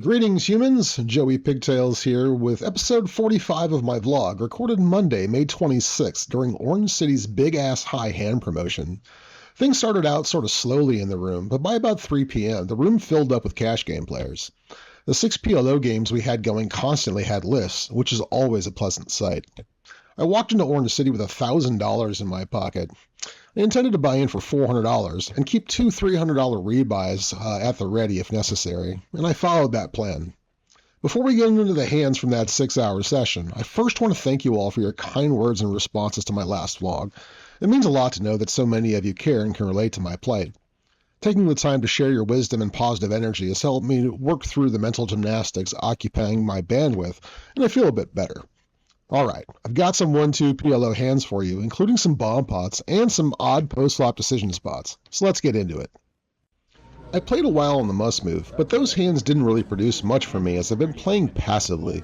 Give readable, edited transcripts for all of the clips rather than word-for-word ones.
Greetings, humans. Joey Pigtails here with episode 45 of my vlog, recorded Monday, May 26th, during Orange City's Big Ass High hand promotion. Things started out sort of slowly in the room, but by about 3 p.m., the room filled up with cash game players. The 6 PLO games we had going constantly had lists, which is always a pleasant sight. I walked into Orange City with $1,000 in my pocket. I intended to buy in for $400 and keep two $300 rebuys at the ready if necessary, and I followed that plan. Before we get into the hands from that 6-hour session, I first want to thank you all for your kind words and responses to my last vlog. It means a lot to know that so many of you care and can relate to my plight. Taking the time to share your wisdom and positive energy has helped me work through the mental gymnastics occupying my bandwidth, and I feel a bit better. Alright, I've got some 1-2 PLO hands for you, including some bomb pots and some odd post-flop decision spots, so let's get into it. I played a while on the must move, but those hands didn't really produce much for me as I've been playing passively.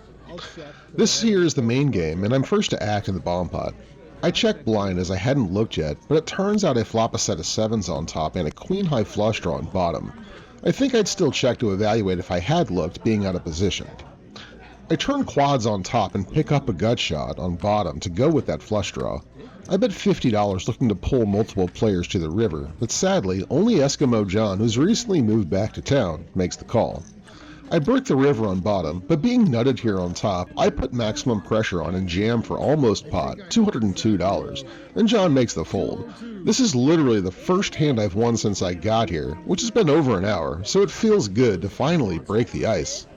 This here is the main game, and I'm first to act in the bomb pot. I checked blind as I hadn't looked yet, but it turns out I flop a set of 7s on top and a queen-high flush draw on bottom. I think I'd still check to evaluate if I had looked, being out of position. I turn quads on top and pick up a gut shot on bottom to go with that flush draw. I bet $50 looking to pull multiple players to the river, but sadly, only Eskimo John, who's recently moved back to town, makes the call. I break the river on bottom, but being nutted here on top, I put maximum pressure on and jam for almost pot, $202, and John makes the fold. This is literally the first hand I've won since I got here, which has been over an hour, so it feels good to finally break the ice.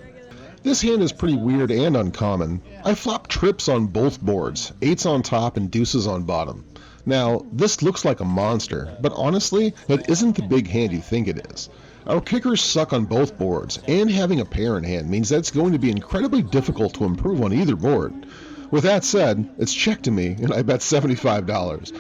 This hand is pretty weird and uncommon. I flop trips on both boards, 8s on top and deuces on bottom. Now, this looks like a monster, but honestly, it isn't the big hand you think it is. Our kickers suck on both boards, and having a pair in hand means that it's going to be incredibly difficult to improve on either board. With that said, it's check to me, and I bet $75.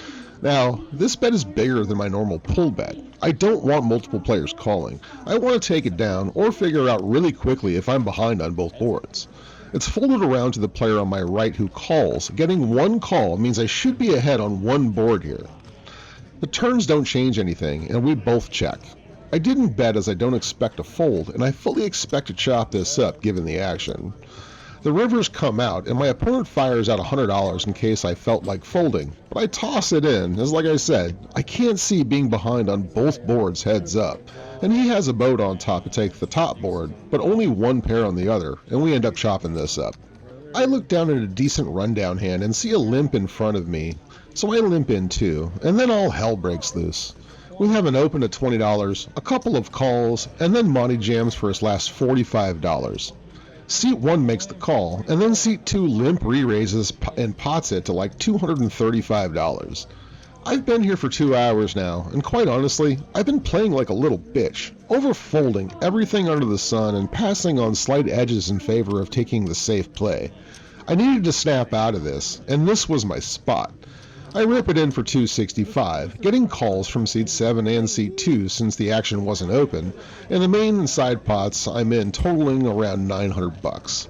Now, this bet is bigger than my normal pull bet. I don't want multiple players calling. I want to take it down or figure out really quickly if I'm behind on both boards. It's folded around to the player on my right who calls. Getting one call means I should be ahead on one board here. The turns don't change anything, and we both check. I didn't bet as I don't expect a fold, and I fully expect to chop this up given the action. The rivers come out, and my opponent fires out $100 in case I felt like folding, but I toss it in, as like I said, I can't see being behind on both boards heads up, and he has a boat on top to take the top board, but only one pair on the other, and we end up chopping this up. I look down at a decent rundown hand and see a limp in front of me, so I limp in too, and then all hell breaks loose. We have an open at $20, a couple of calls, and then Monty jams for his last $45. Seat 1 makes the call, and then Seat 2 limp re-raises and pots it to like $235. I've been here for 2 hours now, and quite honestly, I've been playing like a little bitch, overfolding everything under the sun and passing on slight edges in favor of taking the safe play. I needed to snap out of this, and this was my spot. I rip it in for $265, getting calls from Seat 7 and Seat 2 since the action wasn't open, and the main and side pots I'm in totaling around $900.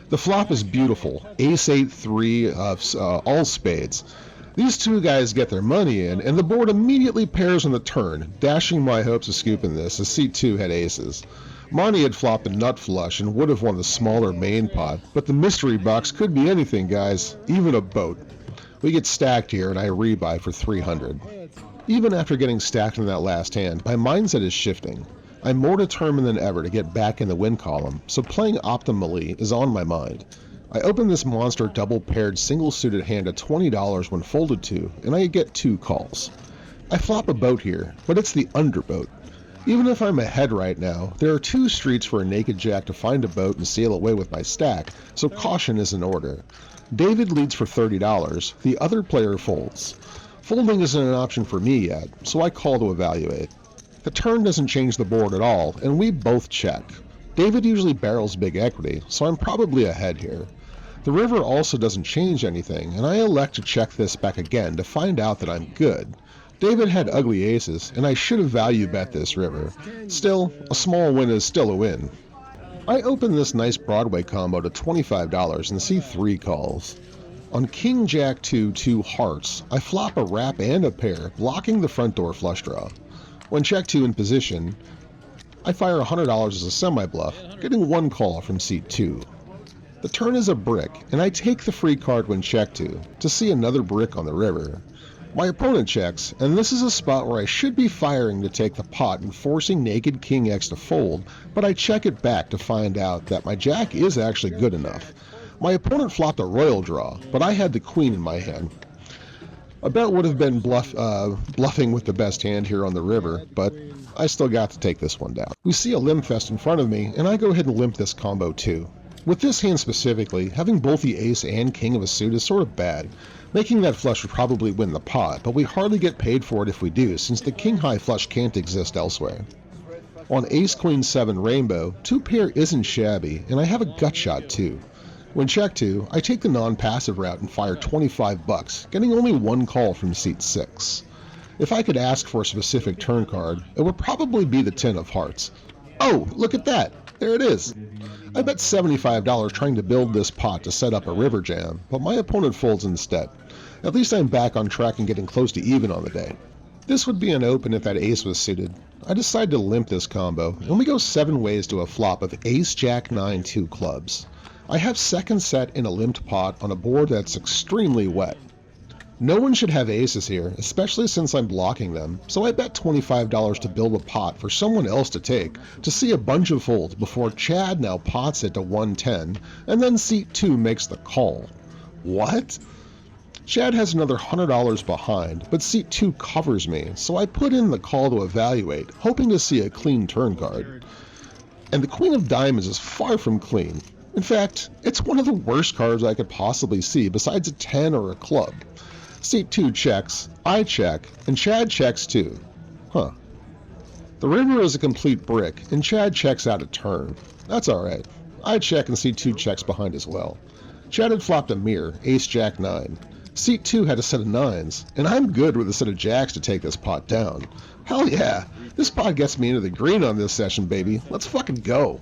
The flop is beautiful, Ace-8-3 of all spades. These two guys get their money in, and the board immediately pairs on the turn, dashing my hopes of scooping this as Seat 2 had aces. Monty had flopped a nut flush and would have won the smaller main pot, but the mystery box could be anything, guys, even a boat. We get stacked here, and I rebuy for $300. Even after getting stacked in that last hand, my mindset is shifting. I'm more determined than ever to get back in the win column, so playing optimally is on my mind. I open this monster double-paired single-suited hand at $20 when folded to, and I get 2 calls. I flop a boat here, but it's the underboat. Even if I'm ahead right now, there are 2 streets for a naked jack to find a boat and sail away with my stack, so caution is in order. David leads for $30, the other player folds. Folding isn't an option for me yet, so I call to evaluate. The turn doesn't change the board at all, and we both check. David usually barrels big equity, so I'm probably ahead here. The river also doesn't change anything, and I elect to check this back again to find out that I'm good. David had ugly aces, and I should have value bet this river. Still, a small win is still a win. I open this nice Broadway combo to $25 and see 3 calls. On King Jack 2 2 hearts, I flop a wrap and a pair, blocking the front door flush draw. When check 2 in position, I fire $100 as a semi-bluff, getting one call from seat 2. The turn is a brick, and I take the free card when checked to see another brick on the river. My opponent checks, and this is a spot where I should be firing to take the pot and forcing naked King X to fold, but I check it back to find out that my jack is actually good enough. My opponent flopped a royal draw, but I had the queen in my hand. A bet would have been bluffing with the best hand here on the river, but I still got to take this one down. We see a limp fest in front of me, and I go ahead and limp this combo too. With this hand specifically, having both the ace and king of a suit is sort of bad. Making that flush would probably win the pot, but we hardly get paid for it if we do, since the king-high flush can't exist elsewhere. On ace-queen-7 rainbow, 2-pair isn't shabby, and I have a gut shot too. When checked to, I take the non-passive route and fire $25, getting only one call from seat 6. If I could ask for a specific turn card, it would probably be the 10 of hearts. Oh, look at that! There it is! I bet $75 trying to build this pot to set up a river jam, but my opponent folds instead. At least I'm back on track and getting close to even on the day. This would be an open if that ace was suited. I decide to limp this combo, and we go 7 ways to a flop of ace jack 9 2 clubs. I have second set in a limped pot on a board that's extremely wet. No one should have aces here, especially since I'm blocking them, so I bet $25 to build a pot for someone else to take to see a bunch of folds before Chad now pots it to 110, and then seat 2 makes the call. What? Chad has another $100 behind, but seat 2 covers me, so I put in the call to evaluate, hoping to see a clean turn card. And the queen of diamonds is far from clean. In fact, it's one of the worst cards I could possibly see besides a 10 or a club. Seat 2 checks, I check, and Chad checks too. Huh. The river is a complete brick, and Chad checks out a turn. That's alright. I check and seat 2 checks behind as well. Chad had flopped a mirror, ace jack 9. Seat 2 had a set of 9s, and I'm good with a set of jacks to take this pot down. Hell yeah, this pot gets me into the green on this session, baby. Let's fucking go.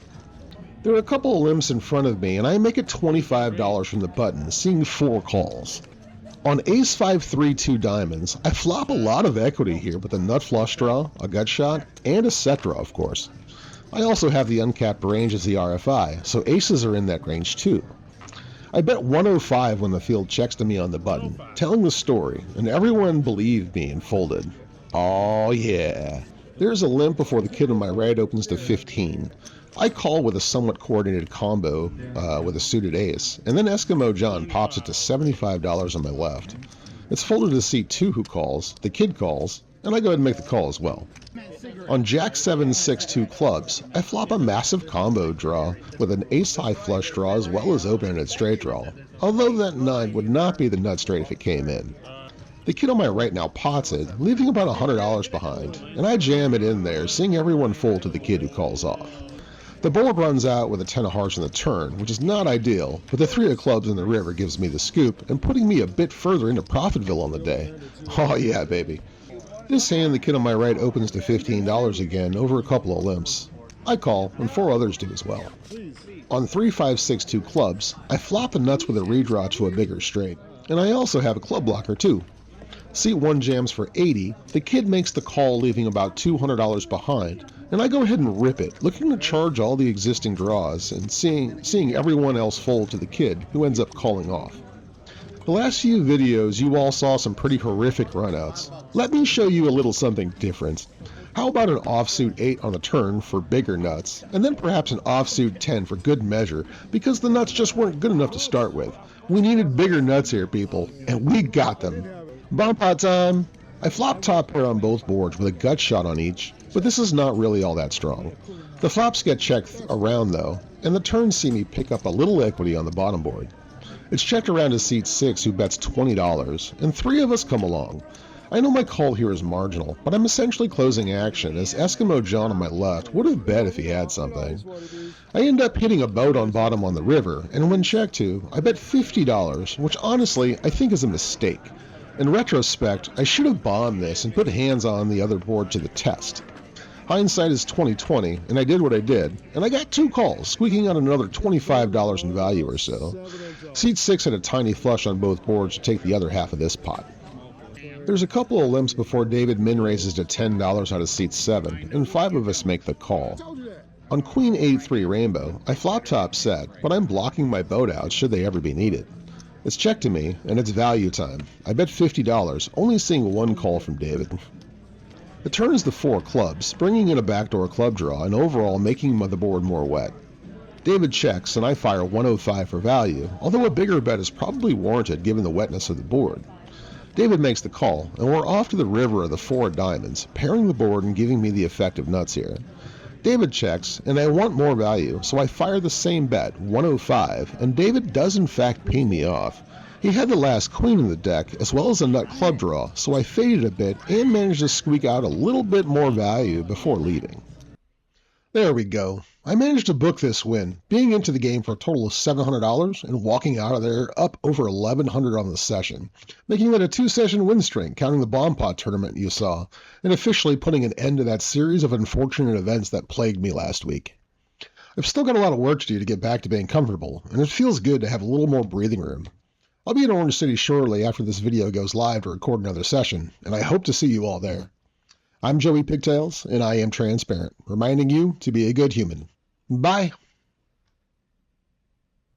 There are a couple of limps in front of me, and I make it $25 from the button, seeing 4 calls. On ace 5 3 2 diamonds, I flop a lot of equity here with a nut flush draw, a gut shot, and a set draw, of course. I also have the uncapped range as the RFI, so aces are in that range too. I bet 105 when the field checks to me on the button, telling the story, and everyone believed me and folded. Oh yeah. There's a limp before the kid on my right opens to 15. I call with a somewhat coordinated combo with a suited ace, and then Eskimo John pops it to $75 on my left. It's folded to seat 2 who calls, the kid calls, and I go ahead and make the call as well. On jack 7 6 2 clubs, I flop a massive combo draw with an ace high flush draw as well as open-ended straight draw, although that 9 would not be the nut straight if it came in. The kid on my right now pots it, leaving about $100 behind, and I jam it in there, seeing everyone fold to the kid who calls off. The board runs out with a 10 of hearts on the turn, which is not ideal, but the 3 of clubs in the river gives me the scoop and putting me a bit further into Profitville on the day. Oh yeah, baby. This hand, the kid on my right opens to $15 again over a couple of limps. I call, and 4 others do as well. On 3 5 6 2 clubs, I flop the nuts with a redraw to a bigger straight, and I also have a club blocker too. Seat 1 jams for 80, the kid makes the call leaving about $200 behind, and I go ahead and rip it, looking to charge all the existing draws and seeing everyone else fold to the kid, who ends up calling off. The last few videos you all saw some pretty horrific runouts. Let me show you a little something different. How about an offsuit 8 on the turn for bigger nuts, and then perhaps an offsuit 10 for good measure, because the nuts just weren't good enough to start with. We needed bigger nuts here, people, and we got them. Bomb pot time! I flop top pair on both boards with a gut shot on each, but this is not really all that strong. The flops get checked around though, and the turns see me pick up a little equity on the bottom board. It's checked around to seat 6 who bets $20, and 3 of us come along. I know my call here is marginal, but I'm essentially closing action as Eskimo John on my left would have bet if he had something. I end up hitting a boat on bottom on the river, and when checked to, I bet $50, which honestly I think is a mistake. In retrospect, I should have bombed this and put hands on the other board to the test. Hindsight is 20/20, and I did what I did, and I got 2 calls, squeaking out another $25 in value or so. Seat 6 had a tiny flush on both boards to take the other half of this pot. There's a couple of limps before David min raises to $10 out of seat 7, and 5 of us make the call. On Queen 8-3 Rainbow, I flop top set, but I'm blocking my boat out should they ever be needed. It's check to me, and it's value time. I bet $50, only seeing one call from David. The turn is the 4 clubs, bringing in a backdoor club draw and overall making the board more wet. David checks, and I fire 105 for value, although a bigger bet is probably warranted given the wetness of the board. David makes the call, and we're off to the river of the 4 diamonds, pairing the board and giving me the effective nuts here. David checks, and I want more value, so I fire the same bet, 105, and David does in fact pay me off. He had the last queen in the deck, as well as a nut club draw, so I faded a bit and managed to squeak out a little bit more value before leaving. There we go. I managed to book this win, being into the game for a total of $700 and walking out of there up over $1,100 on the session, making it a 2-session win streak, counting the bomb pot tournament you saw, and officially putting an end to that series of unfortunate events that plagued me last week. I've still got a lot of work to do to get back to being comfortable, and it feels good to have a little more breathing room. I'll be in Orange City shortly after this video goes live to record another session, and I hope to see you all there. I'm Joey Pigtails, and I am transparent, reminding you to be a good human. Bye.